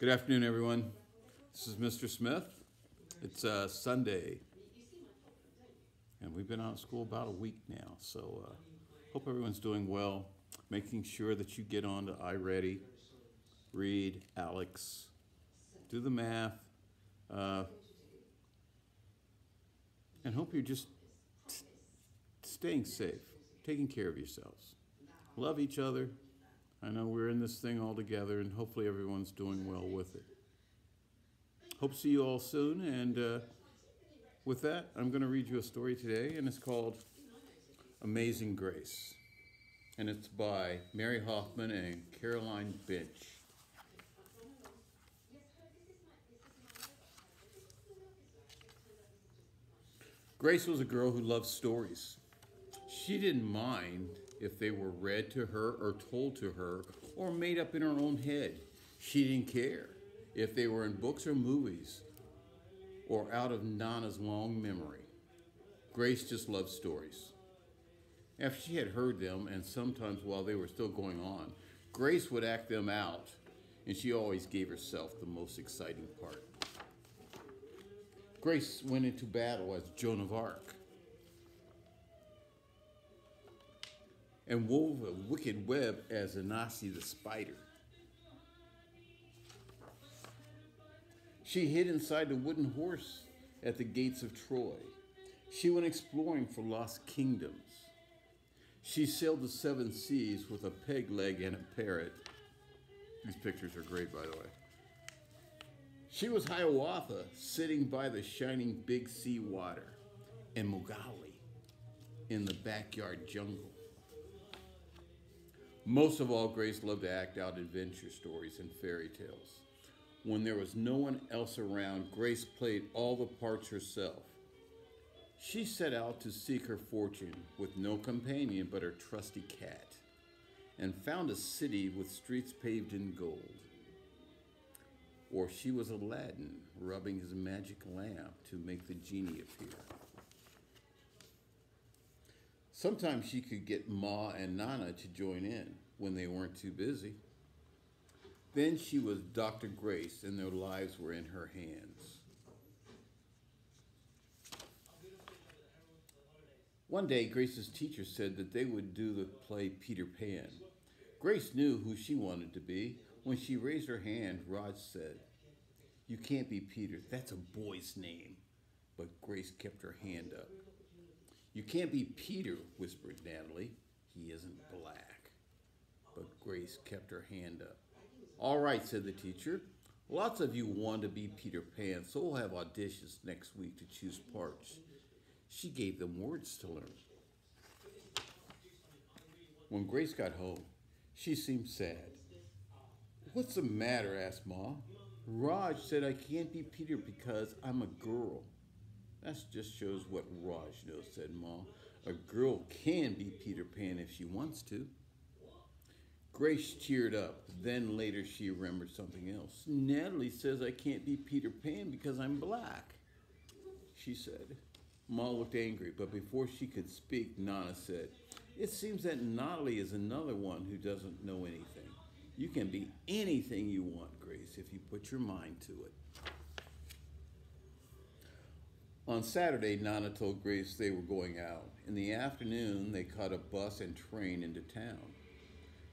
Good afternoon, everyone. This is Mr. Smith. It's Sunday, and we've been out of school about a week now, so hope everyone's doing well, making sure that you get on to iReady, read, Alex, do the math, uh, and hope you're just staying safe, taking care of yourselves. Love each other. I know we're in this thing all together, and hopefully everyone's doing well with it. Hope to see you all soon, and with that, I'm going to read you a story today, and it's called Amazing Grace, and it's by Mary Hoffman and Caroline Bench. Grace was a girl who loved stories. She didn't mind if they were read to her or told to her or made up in her own head. She didn't care if they were in books or movies or out of Nana's long memory. Grace just loved stories. After she had heard them, and sometimes while they were still going on, Grace would act them out, and she always gave herself the most exciting part. Grace went into battle as Joan of Arc and wove a wicked web as Anansi the spider. She hid inside the wooden horse at the gates of Troy. She went exploring for lost kingdoms. She sailed the seven seas with a peg leg and a parrot. These pictures are great, by the way. She was Hiawatha, sitting by the shining big sea water, and Mowgli in the backyard jungle. Most of all, Grace loved to act out adventure stories and fairy tales. When there was no one else around, Grace played all the parts herself. She set out to seek her fortune with no companion but her trusty cat, and found a city with streets paved in gold. Or she was Aladdin, rubbing his magic lamp to make the genie appear. Sometimes she could get Ma and Nana to join in when they weren't too busy. Then she was Dr. Grace, and their lives were in her hands. One day, Grace's teacher said that they would do the play Peter Pan. Grace knew who she wanted to be. When she raised her hand, Raj said, "You can't be Peter. That's a boy's name." But Grace kept her hand up. "You can't be Peter," whispered Natalie. "He isn't black." But Grace kept her hand up. "All right," said the teacher. "Lots of you want to be Peter Pan, so we'll have auditions next week to choose parts." She gave them words to learn. When Grace got home, she seemed sad. "What's the matter?" asked Ma. "Raj said I can't be Peter because I'm a girl." "That just shows what Raj knows," said Ma. "A girl can be Peter Pan if she wants to." Grace cheered up. Then later she remembered something else. "Natalie says I can't be Peter Pan because I'm black," she said. Ma looked angry, but before she could speak, Nana said, "It seems that Natalie is another one who doesn't know anything. You can be anything you want, Grace, if you put your mind to it." On Saturday, Nana told Grace they were going out. In the afternoon, they caught a bus and train into town.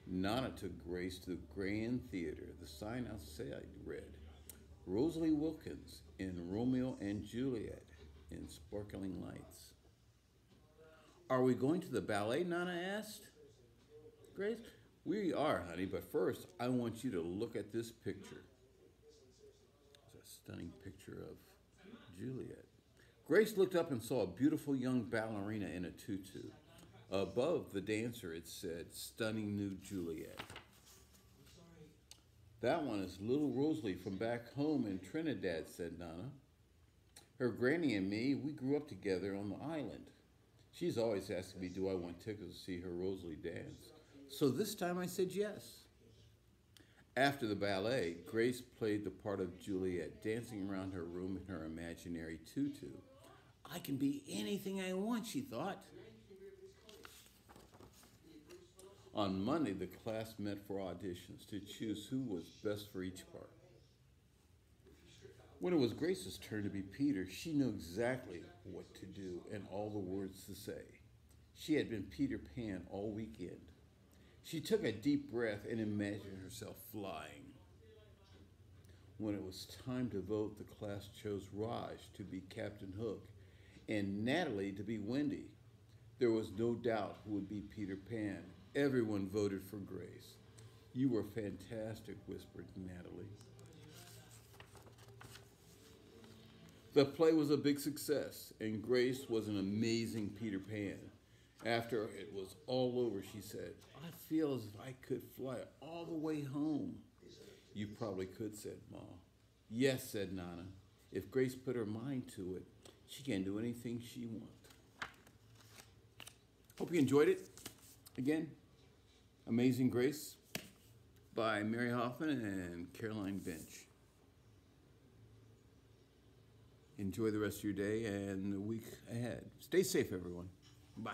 Nana took Grace to the Grand Theater. The sign outside read, "Rosalie Wilkins in Romeo and Juliet in sparkling lights." "Are we going to the ballet?" Nana asked Grace. "We are, honey, but first I want you to look at this picture." It's a stunning picture of Juliet. Grace looked up and saw a beautiful young ballerina in a tutu. Above the dancer it said, "Stunning new Juliet." "That one is little Rosalie from back home in Trinidad," said Nana. "Her granny and me, we grew up together on the island. She's always asking me, do I want tickets to see her Rosalie dance? So this time I said yes." After the ballet, Grace played the part of Juliet, dancing around her room in her imaginary tutu. "I can be anything I want," she thought. On Monday, the class met for auditions to choose who was best for each part. When it was Grace's turn to be Peter, she knew exactly what to do and all the words to say. She had been Peter Pan all weekend. She took a deep breath and imagined herself flying. When it was time to vote, the class chose Raj to be Captain Hook and Natalie to be Wendy. There was no doubt who would be Peter Pan. Everyone voted for Grace. You were fantastic, whispered Natalie. The play was a big success, and Grace was an amazing Peter Pan. After it was all over, she said, I feel as if I could fly all the way home. You probably could, said Ma. Yes, said Nana. If Grace put her mind to it, she can do anything she wants. Hope you enjoyed it. Again, Amazing Grace by Mary Hoffman and Caroline Bench. Enjoy the rest of your day and the week ahead. Stay safe, everyone. Bye.